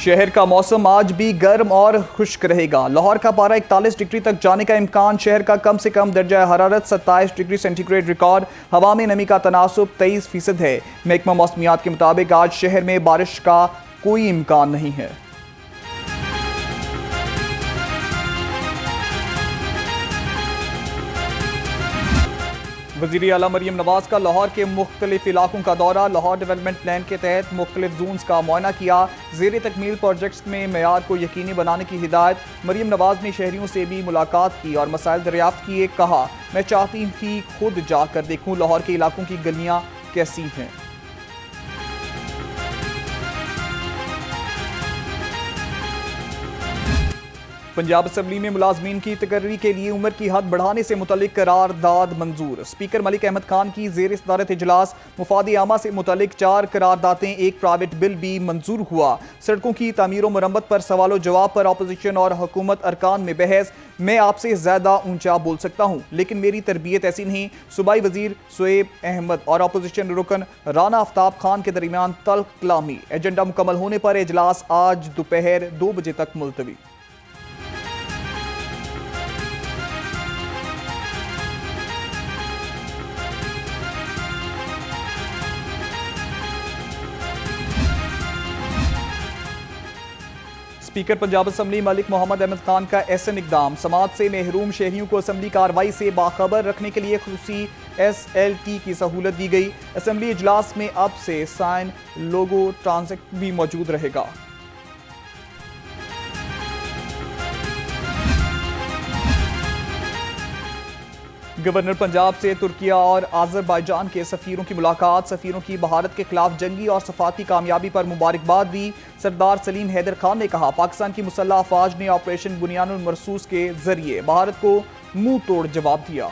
शहर का मौसम आज भी गर्म और खुश्क रहेगा। लाहौर का पारा 41 डिग्री तक जाने का इम्कान। शहर का कम से कम दर्जा हरारत 27 डिग्री सेंटीग्रेड रिकॉर्ड। हवा में नमी का तनासुब 23% है। महकमा मौसमियात के मुताबिक आज शहर में बारिश का कोई इम्कान नहीं है। वज़ीर आला मरीम नवाज का लाहौर के मुख्तलिफ इलाकों का दौरा। लाहौर डेवलपमेंट प्लान के तहत मुख्तलिफ जोन्स का मुआयना किया। ज़ेर तकमील प्रोजेक्ट्स में मेयार को यकीनी बनाने की हिदायत। मरीम नवाज ने शहरियों से भी मुलाकात की और मसाइल दरियाफ्त किए। कहा, मैं चाहती थी खुद जाकर देखूं लाहौर के इलाकों की गलियां कैसी हैं। पंजाब असम्बली में मुलाजमीन की तकर्री के लिए उम्र की हद बढ़ाने से मुतल्लिक करारदाद मंजूर। स्पीकर मलिक अहमद खान की ज़ेर सदारत इजलास मुफादी आमा से मुतल्लिक 4 करारदातें, एक प्राइवेट बिल भी मंजूर हुआ। सड़कों की तामीर व मरम्मत पर सवालों जवाब पर अपोजिशन और हुकूमत अरकान में बहस। मैं आपसे ज़्यादा ऊंचा बोल सकता हूँ लेकिन मेरी तरबियत ऐसी नहीं। सूबाई वजीर शुएब अहमद और अपोजिशन रुकन राना आफ्ताब खान के दरमियान तल्ख कलामी। एजेंडा मुकम्मल होने पर इजलास आज दोपहर 2 बजे तक मुलतवी। स्पीकर पंजाब असम्बली मलिक मोहम्मद अहमद खान का एहसन इकदाम। समाज से महरूम शहरियों को असम्बली कार्रवाई से बाखबर रखने के लिए खुसूसी SLT की सहूलत दी गई। असम्बली इजलास में अब से साइन लोगो ट्रांजेक्ट भी मौजूद रहेगा। गवर्नर पंजाब से तुर्किया और आज़रबाईजान के सफ़ीरों की मुलाकात। सफ़ीरों की भारत के खिलाफ जंगी और सफाती कामयाबी पर मुबारकबाद दी। सरदार सलीम हैदर खान ने कहा, पाकिस्तान की मुसल्लह अफवाज ने ऑपरेशन बुनियानुल मरसूस के जरिए भारत को मुंह तोड़ जवाब दिया।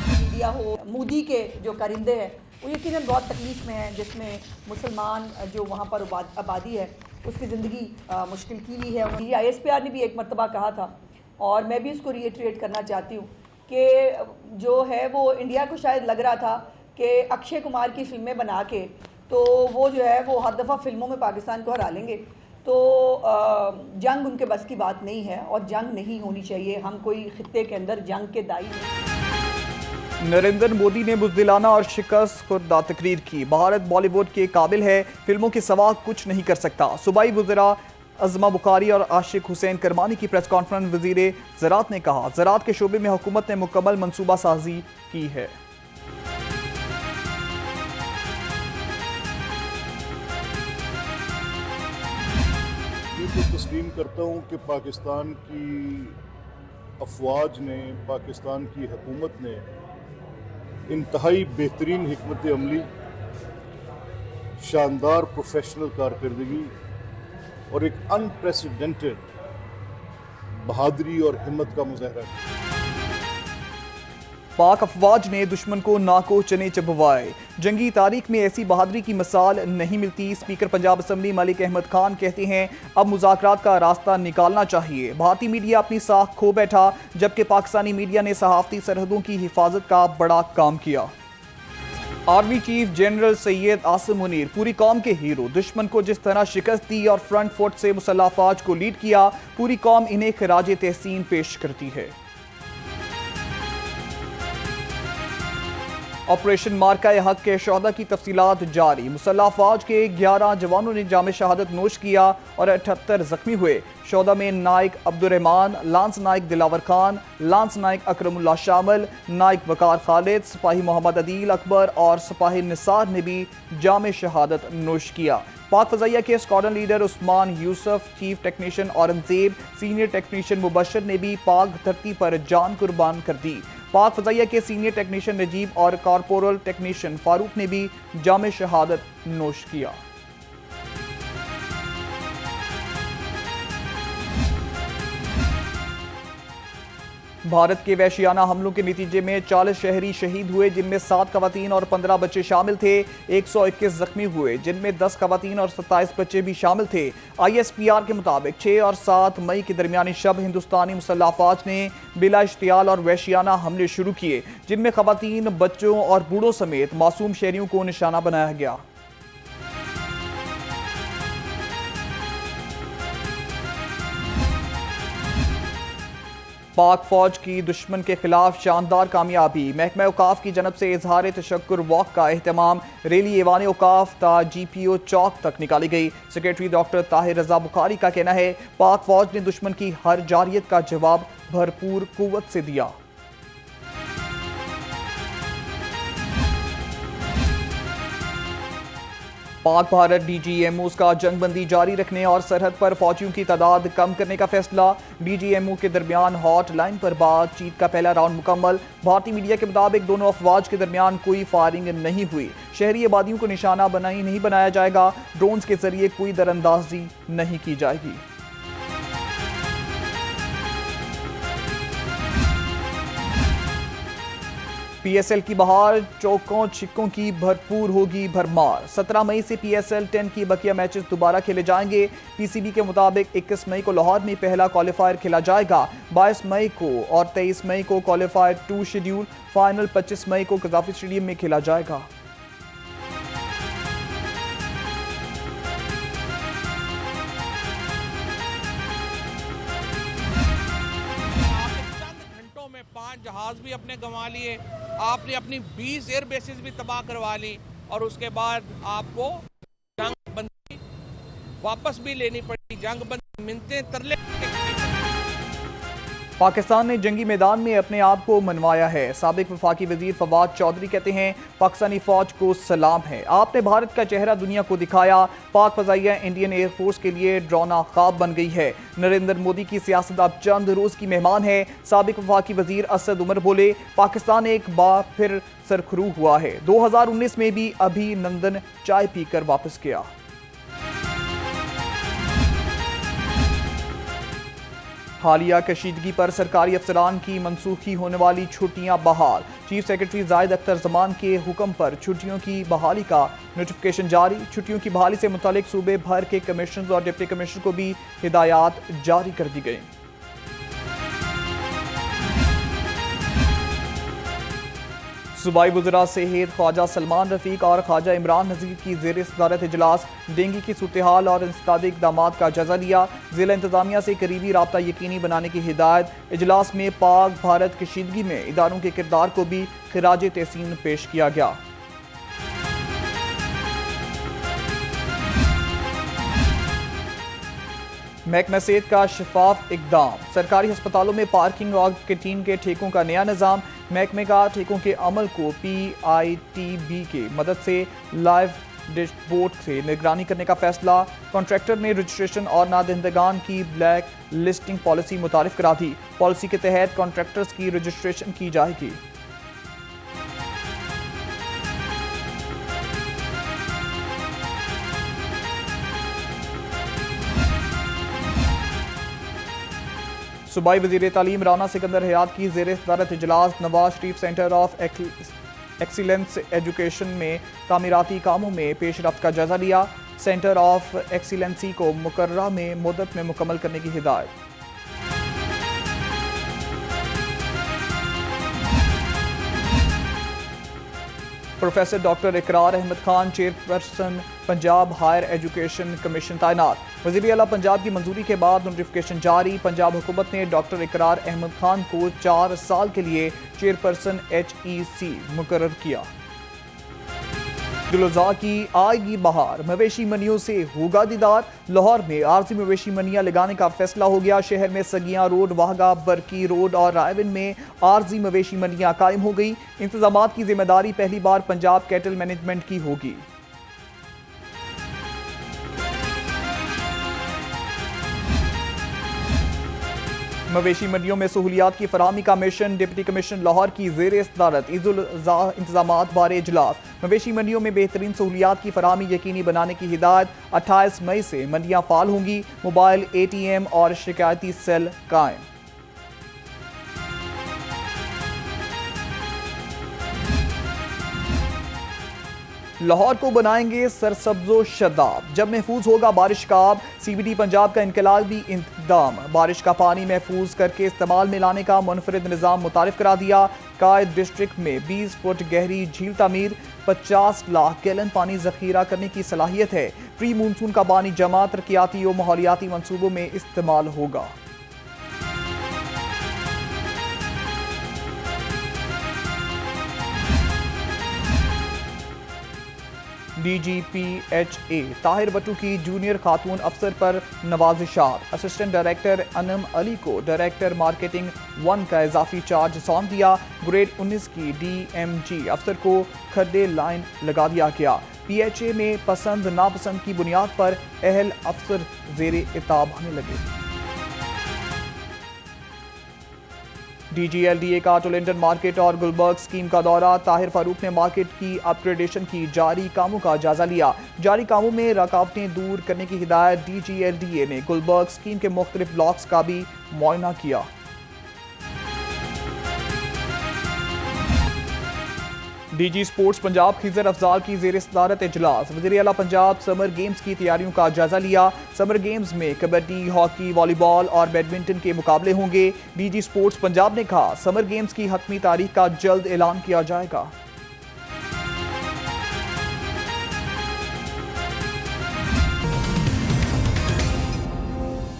मीडिया हो, मोदी के जो करिंदे हैं वो यकीनन बहुत तकलीफ में है, जिसमें मुसलमान जो वहाँ पर आबादी है उसकी ज़िंदगी मुश्किल की हुई है। ISPR ने भी एक मरतबा कहा था और मैं भी उसको रीइटरेट करना चाहती हूँ कि जो है वो इंडिया को शायद लग रहा था कि अक्षय कुमार की फिल्में बना के तो वो जो है वो हर दफ़ा फिल्मों में पाकिस्तान को हरा लेंगे। तो जंग उनके बस की बात नहीं है और जंग नहीं होनी चाहिए। हम कोई खित्ते के अंदर जंग के दाई नहीं। नरेंद्र मोदी ने बुज़दिलाना और शिकस्त खुर्दा तकरीर की। भारत बॉलीवुड के काबिल है, फिल्मों के सवा कुछ नहीं कर सकता। सूबाई वज़रा अज़मा बुखारी और आशिक हुसैन करमानी की प्रेस कॉन्फ्रेंस। वज़ीर ज़राअत ने कहा, ज़राअत के शोबे में हुकूमत ने मुकम्मल मनसूबा साजी की है। ये तो तस्लीम करता हूँ कि पाकिस्तान की अफवाज ने, पाकिस्तान की हुकूमत ने इंतहाई बेहतरीन हिकमत अमली, शानदार प्रोफेशनल कारकर्दगी और एक अनप्रेसिडेंटेड बहादुरी और हिम्मत का मुजाहरा किया। पाक अफवाज ने दुश्मन को नाको चने चबवाए। जंगी तारीख में ऐसी बहादुरी की मिसाल नहीं मिलती। स्पीकर पंजाब असम्बली मलिक अहमद खान कहते हैं, अब मुज़ाकरात का रास्ता निकालना चाहिए। भारतीय मीडिया अपनी साख खो बैठा जबकि पाकिस्तानी मीडिया ने सहाफ़ती सरहदों की हिफाजत का बड़ा काम किया। Army chief general Syed Asim Munir पूरी कौम के हीरो। दुश्मन को जिस तरह शिकस्त दी और फ्रंट फुट से मुसल्लह अफवाज को लीड किया, पूरी कौम इन्हें खिराज तहसीन पेश करती है। ऑपरेशन मार्का हक के शहदा की तफसीलात जारी। मुसल्लह अफवाज के 11 जवानों ने जाम शहादत नोश किया और 78 जख्मी हुए। शहदा में नाइक अब्दुर्रहमान, लांस नाइक दिलावर खान, लांस नाइक अकरमुल्लाह शामिल, नाइक वकार खालिद, सिपाही मोहम्मद अदील अकबर और सिपाही निसार ने भी जाम शहादत नोश किया। पाक फजाइया के squadron leader Usman Yusuf, chief technician Aurangzeb, senior technician Mubashar ने भी पाक धरती पर जान कुर्बान कर दी। पाक फजाइया के सीनियर टेक्नीशियन नजीब और कॉर्पोरल टेक्नीशियन फारूक ने भी जाम शहादत नोश किया। भारत के वहशियाना हमलों के नतीजे में 40 शहरी शहीद हुए, जिनमें 7 खवातीन और 15 बच्चे शामिल थे। 121 जख्मी हुए, जिनमें 10 खवातीन और 27 बच्चे भी शामिल थे। ISPR के मुताबिक 6 और 7 मई के दरमियानी शब हिंदुस्तानी मुसल्लह अफवाज ने बिला इश्तियाल और वहशियाना हमले शुरू किए, जिनमें खवातीन, बच्चों और बूढ़ों समेत मासूम शहरियों को निशाना बनाया गया। पाक फौज की दुश्मन के खिलाफ शानदार कामयाबी। महकमा औकाफ की जनब से इजहार तशक्कुर वॉक का एहतमाम। रैली ऐवान औकाफ ता GPO चौक तक निकाली गई। सेक्रेटरी डॉक्टर ताहिर रजा बुखारी का कहना है, पाक फौज ने दुश्मन की हर जारियत का जवाब भरपूर कुव्वत से दिया। पाक भारत DGMOs का जंगबंदी जारी रखने और सरहद पर फौजियों की तादाद कम करने का फैसला। DGMO के दरमियान हॉटलाइन पर बातचीत का पहला राउंड मुकम्मल। भारतीय मीडिया के मुताबिक दोनों अफवाज के दरमियान कोई फायरिंग नहीं हुई। शहरी आबादियों को निशाना नहीं बनाया जाएगा। ड्रोन्स के जरिए कोई दरअंदाजी नहीं की जाएगी। PSL की बहार, चौकों छिक्कों की भरपूर होगी भरमार। 17 मई से PSL 10 की बकिया मैचेस दोबारा खेले जाएंगे। PCB के मुताबिक 21 मई को लाहौर में पहला क्वालिफायर खेला जाएगा। 22 मई को और 23 मई को क्वालिफायर 2 शेड्यूल। फाइनल 25 मई को कजाफी स्टेडियम में खेला जाएगा। में 5 जहाज भी अपने गंवा लिए, आपने अपनी 20 एयर बेसिस भी तबाह करवा ली, और उसके बाद आपको जंग बंदी वापस भी लेनी पड़ी। जंग बंदी मिन्नतें तरले पाकिस्तान ने जंगी मैदान में अपने आप को मनवाया है। साबिक वफाकी वजीर फवाद चौधरी कहते हैं, पाकिस्तानी फौज को सलाम है, आपने भारत का चेहरा दुनिया को दिखाया। पाक फजाइया इंडियन एयरफोर्स के लिए डरावना ख्वाब बन गई है। नरेंद्र मोदी की सियासत अब चंद रोज की मेहमान है। साबिक वफाकी वजीर असद उमर बोले, पाकिस्तान एक बार फिर सरखरू हुआ है। 2019 में भी अभिनंदन चाय पीकर वापस गया। हालिया कशीदगी पर सरकारी अफसरान की मनसूखी होने वाली छुट्टियां बहाल। चीफ सेक्रेटरी जाहिद अख्तर जमान के हुक्म पर छुट्टियों की बहाली का नोटिफिकेशन जारी। छुट्टियों की बहाली से मुतालिक सूबे भर के कमिश्नर और डिप्टी कमिश्नर को भी हिदायत जारी कर दी गई। सूबाई वज़रा सेहत ख्वाजा सलमान रफीक और ख्वाजा इमरान नज़ीर की ज़ेर सदारत इजलास। डेंगू की सूरत हाल और इंसदादी इक़दामात का जायजा लिया। ज़िला इंतज़ामिया से करीबी राब्ता यकीनी बनाने की हिदायत। इजलास में पाक भारत कशीदगी में इदारों के किरदार को भी खिराज तहसीन पेश किया गया। महकमा सेहत का शफाफ इकदाम। सरकारी अस्पतालों में पार्किंग और कैंटीन के ठेकों का नया निज़ाम। महकमे का ठेकों के अमल को PITB की मदद से लाइव डैशबोर्ड से निगरानी करने का फैसला। कॉन्ट्रैक्टर ने रजिस्ट्रेशन और नादहिंदगान की ब्लैक लिस्टिंग पॉलिसी मुतारिफ करा दी। पॉलिसी के तहत कॉन्ट्रैक्टर्स की रजिस्ट्रेशन की जाएगी। सूबाई वज़ीर तालीम राना सिकंदर हयात की ज़ेर सदारत इजलास। Nawaz Sharif centre of excellence education में तामीराती कामों में पेशरफ्त का जायजा लिया। सेंटर ऑफ एक्सीलेंसी को मुकर्ररा में मुद्दत में मुकम्मल करने की हिदायत। Professor doctor Ikrar Ahmad Khan chairperson Punjab higher education commission तैनात। वज़ीर आला पंजाब की मंजूरी के बाद नोटिफिकेशन जारी। पंजाब हुकूमत ने डॉक्टर इकरार अहमद खान को 4 साल के लिए चेयरपर्सन HEC मुकर्रर किया। दिल-ओ-ज़ा की आएगी बहार, मवेशी मंडियों से होगा दीदार। लाहौर में आरजी मवेशी मंडियां लगाने का फैसला हो गया। शहर में सगियां रोड, वाहगा, बरकी रोड और रायविन में आरजी मवेशी मंडियां कायम हो गई। इंतजामात की जिम्मेदारी पहली बार पंजाब कैटल मैनेजमेंट की होगी। मवेशी मंडियों में सहूलियात की फराहमी का मिशन। डिप्टी कमिश्नर लाहौर की ज़ेर सदारत ईद-उल-अज़हा इंतजामात बारे इजलास। मवेशी मंडियों में बेहतरीन सहूलियात की फराहमी यकीनी बनाने की हिदायत। 28 मई से मंडियां फाल होंगी। मोबाइल ATM और शिकायती सेल कायम। लाहौर को बनाएंगे सरसब्जो शदाब, जब महफूज होगा बारिश का आब। CBD पंजाब का इनकलाबी इंतजाम, बारिश का पानी महफूज करके इस्तेमाल में लाने का मुनफरिद निज़ाम मुतारिफ करा दिया। कायद डिस्ट्रिक्ट में 20 फुट गहरी झील तामीर, 50 लाख गैलन पानी जखीरा करने की सलाहियत है। प्री मानसून का पानी जमा तरक्याती और माहौलियाती मंसूबों में इस्तेमाल होगा। DGPHA ताहिर बट्टू की जूनियर खातून अफसर पर नवाजिशात, असिस्टेंट डायरेक्टर अनम अली को डायरेक्टर मार्केटिंग 1 का इजाफी चार्ज सौंप दिया। ग्रेड 19 की DMG अफसर को खड्डे लाइन लगा दिया गया। PHA में पसंद नापसंद की बुनियाद पर अहल अफसर जेरे इताब होने लगे। DGLDA का टोलेंटन मार्केट और गुलबर्ग स्कीम का दौरा, ताहिर फारूक ने मार्केट की अपग्रेडेशन की जारी कामों का जायजा लिया। जारी कामों में रुकावटें दूर करने की हिदायत। DGLDA ने गुलबर्ग स्कीम के मुख्तलिफ ब्लॉक्स का भी मुआयना किया। DG स्पोर्ट्स पंजाब खिजर अफजाल की ज़ेर सदारत इजलास, वज़ीर आला पंजाब समर गेम्स की तैयारियों का जायजा लिया। समर गेम्स में कबड्डी, हॉकी, वॉलीबॉल और बैडमिंटन के मुकाबले होंगे। DG स्पोर्ट्स पंजाब ने कहा समर गेम्स की हतमी तारीख का जल्द ऐलान किया जाएगा।